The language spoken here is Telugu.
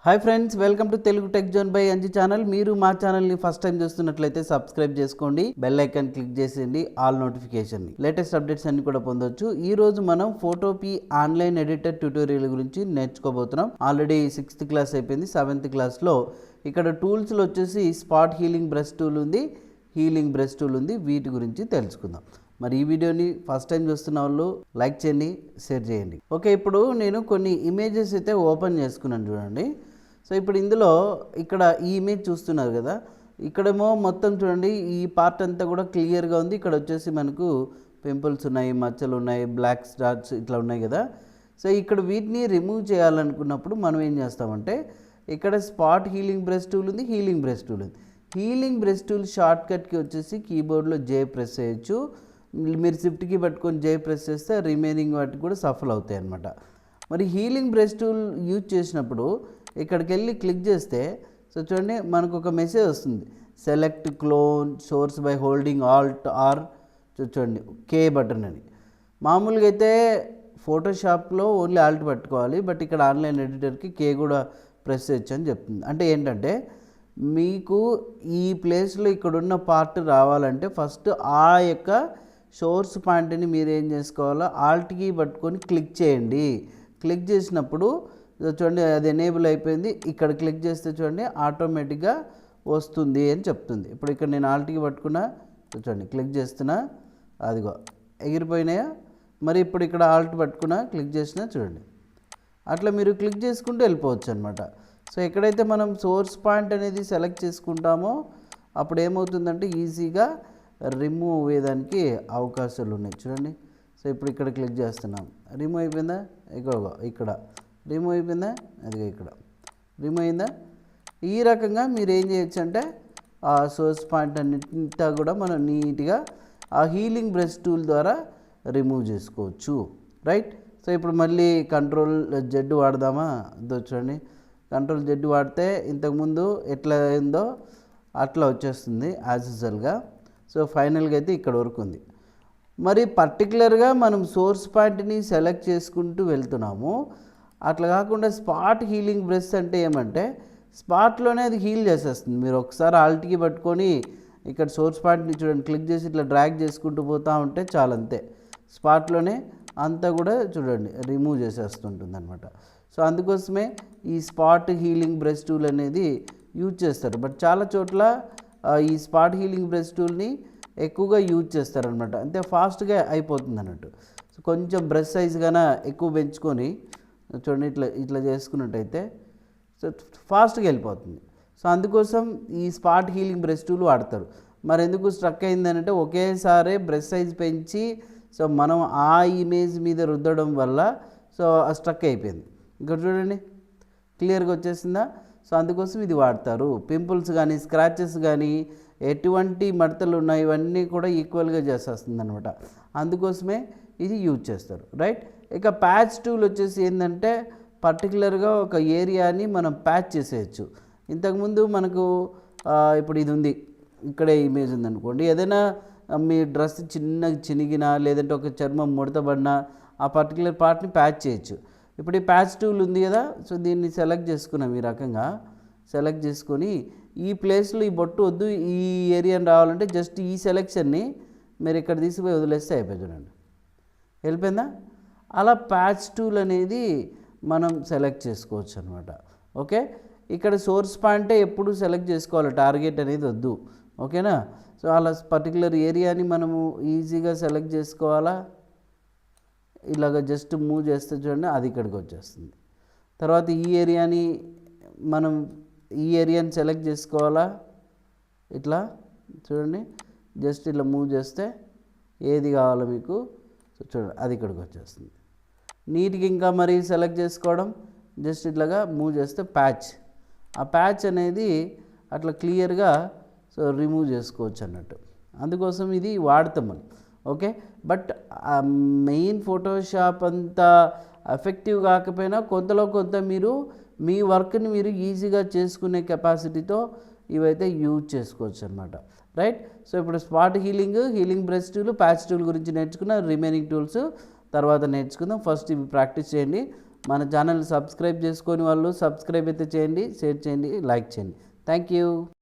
Hi friends, welcome to Telugu tech zone by Anji channel. మీరు మా ఛానల్ని ఫస్ట్ టైం చూస్తున్నట్లయితే సబ్స్క్రైబ్ చేసుకోండి, బెల్ ఐకాన్ క్లిక్ చేసేయండి, ఆల్ నోటిఫికేషన్ని. లేటెస్ట్ అప్డేట్స్ అన్ని కూడా పొందొచ్చు. ఈ రోజు మనం ఫోటోపీ ఆన్లైన్ ఎడిటర్ ట్యూటోరియల్ గురించి నేర్చుకోబోతున్నాం. ఆల్రెడీ 6th క్లాస్ అయిపోయింది. 7th క్లాస్లో ఇక్కడ టూల్స్లో వచ్చేసి స్పాట్ హీలింగ్ బ్రష్ టూల్ ఉంది, హీలింగ్ బ్రష్ టూల్ ఉంది. వీటి గురించి తెలుసుకుందాం. మరి ఈ వీడియోని ఫస్ట్ టైం చూస్తున్న వాళ్ళు లైక్ చేయండి, షేర్ చేయండి. ఓకే, ఇప్పుడు నేను కొన్ని ఇమేజెస్ అయితే ఓపెన్ చేసుకున్నాను చూడండి. సో ఇప్పుడు ఇందులో ఇక్కడ ఈ ఇమేజ్ చూస్తున్నారు కదా, ఇక్కడేమో మొత్తం చూడండి ఈ పార్ట్ అంతా కూడా క్లియర్గా ఉంది. ఇక్కడ వచ్చేసి మనకు పింపుల్స్ ఉన్నాయి, మచ్చలు ఉన్నాయి, బ్లాక్ స్టార్స్ ఇట్లా ఉన్నాయి కదా. సో ఇక్కడ వీటిని రిమూవ్ చేయాలనుకున్నప్పుడు మనం ఏం చేస్తామంటే ఇక్కడ స్పాట్ హీలింగ్ బ్రష్ టూల్ ఉంది, హీలింగ్ బ్రష్ టూల్ ఉంది. హీలింగ్ బ్రష్ టూల్ షార్ట్ కట్కి వచ్చేసి కీబోర్డ్లో జే ప్రెస్ చేయొచ్చు. మీరు షిఫ్ట్కి పట్టుకొని జే ప్రెస్ చేస్తే రిమైనింగ్ వాటికి కూడా సఫల్ అవుతాయి అన్నమాట. మరి హీలింగ్ బ్రష్ టూల్ యూజ్ చేసినప్పుడు ఇక్కడికి వెళ్ళి క్లిక్ చేస్తే సో చూడండి మనకు ఒక మెసేజ్ వస్తుంది, select clone source by holding Alt or చూడండి కే బటన్ అని. మామూలుగా అయితే ఫోటోషాప్లో ఓన్లీ ఆల్ట్ పట్టుకోవాలి, బట్ ఇక్కడ ఆన్లైన్ ఎడిటర్కి కే కూడా ప్రెస్ చేయొచ్చు అని చెప్తుంది. అంటే ఏంటంటే మీకు ఈ ప్లేస్లో ఇక్కడున్న పార్ట్ రావాలంటే ఫస్ట్ ఆ యొక్క సోర్స్ పాయింట్ని మీరు ఏం చేసుకోవాలో ఆల్ట్కి పట్టుకొని క్లిక్ చేయండి. క్లిక్ చేసినప్పుడు చూడండి అది ఎనేబుల్ అయిపోయింది. ఇక్కడ క్లిక్ చేస్తే చూడండి ఆటోమేటిక్గా వస్తుంది అని చెప్తుంది. ఇప్పుడు ఇక్కడ నేను ఆల్ట్కి పట్టుకున్నా, చూడండి క్లిక్ చేస్తున్నా, అదిగో ఎగిరిపోయినాయా. మరి ఇప్పుడు ఇక్కడ ఆల్ట్ పట్టుకున్నా, క్లిక్ చేసినా చూడండి అట్లా మీరు క్లిక్ చేసుకుంటూ వెళ్ళిపోవచ్చు అనమాట. సో ఎక్కడైతే మనం సోర్స్ పాయింట్ అనేది సెలెక్ట్ చేసుకుంటామో అప్పుడు ఏమవుతుందంటే ఈజీగా రిమూవ్ అయ్యేదానికి అవకాశాలు ఉన్నాయి చూడండి. సో ఇప్పుడు ఇక్కడ క్లిక్ చేస్తున్నాం, రిమూవ్ అయిపోయిందా, ఇక్కడ రిమూవ్ అయిపోయిందా, అదిగో ఇక్కడ రిమూవ్ అయిందా. ఈ రకంగా మీరు ఏం చేయొచ్చు అంటే ఆ సోర్స్ పాయింట్ అన్నింటా కూడా మనం నీట్గా ఆ హీలింగ్ బ్రష్ టూల్ ద్వారా రిమూవ్ చేసుకోవచ్చు, రైట్. సో ఇప్పుడు మళ్ళీ కంట్రోల్ జెడ్ వాడదామా, చూడండి కంట్రోల్ జెడ్ వాడితే ఇంతకుముందు ఎట్లా అయిందో అట్లా వచ్చేస్తుంది యాజ్ యూజువల్గా. సో ఫైనల్గా అయితే ఇక్కడ వరకు ఉంది. మరి పర్టికులర్గా మనం సోర్స్ పాయింట్ని సెలెక్ట్ చేసుకుంటూ వెళ్తున్నాము. అట్లా కాకుండా స్పాట్ హీలింగ్ బ్రష్ అంటే ఏమంటే స్పాట్లోనే అది హీల్ చేసేస్తుంది. మీరు ఒకసారి ఆల్ట్కి పట్టుకొని ఇక్కడ సోర్స్ పాయింట్ని చూడండి క్లిక్ చేసి ఇట్లా డ్రాగ్ చేసుకుంటూ పోతూ ఉంటే చాలా, అంతే స్పాట్లోనే అంతా కూడా చూడండి రిమూవ్ చేసేస్తుంటుంది అనమాట. సో అందుకోసమే ఈ స్పాట్ హీలింగ్ బ్రష్ టూల్ అనేది యూజ్ చేస్తారు. బట్ చాలా చోట్ల ఈ స్పాట్ హీలింగ్ బ్రష్ టూల్ని ఎక్కువగా యూజ్ చేస్తారనమాట, అంతే ఫాస్ట్గా అయిపోతుంది అన్నట్టు. సో కొంచెం బ్రష్ సైజ్ గాన ఎక్కువ పెంచుకొని చూడండి ఇట్లా చేసుకున్నట్టయితే సో ఫాస్ట్గా వెళ్ళిపోతుంది. సో అందుకోసం ఈ స్పాట్ హీలింగ్ బ్రష్ టూల్ వాడతారు. మరి ఎందుకు స్ట్రక్ అయిందనంటే ఒకేసారి బ్రష్ సైజ్ పెంచి సో మనం ఆ ఇమేజ్ మీద రుద్దడం వల్ల సో స్ట్రక్ అయిపోయింది. ఇక్కడ చూడండి క్లియర్గా వచ్చేసిందా. సో అందుకోసం ఇది వాడతారు. పింపుల్స్ కానీ స్క్రాచెస్ కానీ ఎటువంటి మడతలు ఉన్నాయి ఇవన్నీ కూడా ఈక్వల్గా చేసేస్తుంది అనమాట. అందుకోసమే ఇది యూజ్ చేస్తారు, రైట్. ఇక ప్యాచ్ టూల్ వచ్చేసి ఏంటంటే పర్టికులర్గా ఒక ఏరియాని మనం ప్యాచ్ చేసేయచ్చు. ఇంతకుముందు మనకు ఇప్పుడు ఇది ఉంది, ఇక్కడే ఇమేజ్ ఉందనుకోండి, ఏదైనా మీ డ్రెస్ చిన్నగా చినిగినా లేదంటే ఒక చర్మం ముడతబడినా ఆ పర్టికులర్ పార్ట్ని ప్యాచ్ చేయొచ్చు. ఇప్పుడు ఈ ప్యాచ్ టూల్ ఉంది కదా, సో దీన్ని సెలెక్ట్ చేసుకున్నాం. ఈ రకంగా సెలెక్ట్ చేసుకొని ఈ ప్లేస్లో ఈ బొట్టు వద్దు, ఈ ఏరియాని రావాలంటే జస్ట్ ఈ సెలెక్షన్ని మీరు ఇక్కడ తీసుకుపోయి వదిలేస్తే అయిపోయి చూడండి వెళ్ళిపోయిందా. అలా ప్యాచ్ టూల్ అనేది మనం సెలెక్ట్ చేసుకోవచ్చు అనమాట. ఓకే, ఇక్కడ సోర్స్ పాయింటే ఎప్పుడు సెలెక్ట్ చేసుకోవాలి, టార్గెట్ అనేది వద్దు, ఓకేనా. సో అలా పర్టికులర్ ఏరియాని మనము ఈజీగా సెలెక్ట్ చేసుకోవాలా. ఇలాగ జస్ట్ మూవ్ చేస్తే చూడండి అది ఇక్కడికి వచ్చేస్తుంది. తర్వాత ఈ ఏరియాని మనం సెలెక్ట్ చేసుకోవాలా, ఇట్లా చూడండి జస్ట్ ఇట్లా మూవ్ చేస్తే ఏది కావాలో మీకు చూడండి అది ఇక్కడికి వచ్చేస్తుంది. నీట్గా ఇంకా మరి సెలెక్ట్ చేసుకోవడం జస్ట్ ఇట్లాగా మూవ్ చేస్తే ప్యాచ్, ఆ ప్యాచ్ అనేది అట్లా క్లియర్గా సో రిమూవ్ చేసుకోవచ్చు అన్నట్టు. అందుకోసం ఇది వాడతాం మనం, ఓకే. బట్ మెయిన్ ఫోటోషాప్ అంత ఎఫెక్టివ్ కాకపోయినా కొంతలో కొంత మీరు మీ వర్క్ని మీరు ఈజీగా చేసుకునే కెపాసిటీతో ఇవైతే యూజ్ చేసుకోవచ్చు అనమాట, రైట్. సో ఇప్పుడు spot healing brush tool, patch tool గురించి నేర్చుకున్న రిమైనింగ్ టూల్స్ తర్వాత నేర్చుకుందాం. ఫస్ట్ ఇవి ప్రాక్టీస్ చేయండి, మన ఛానల్ సబ్స్క్రైబ్ చేసుకొని వాళ్ళు సబ్స్క్రైబ్ అయితే చేయండి, షేర్ చేయండి, లైక్ చేయండి. Thank you.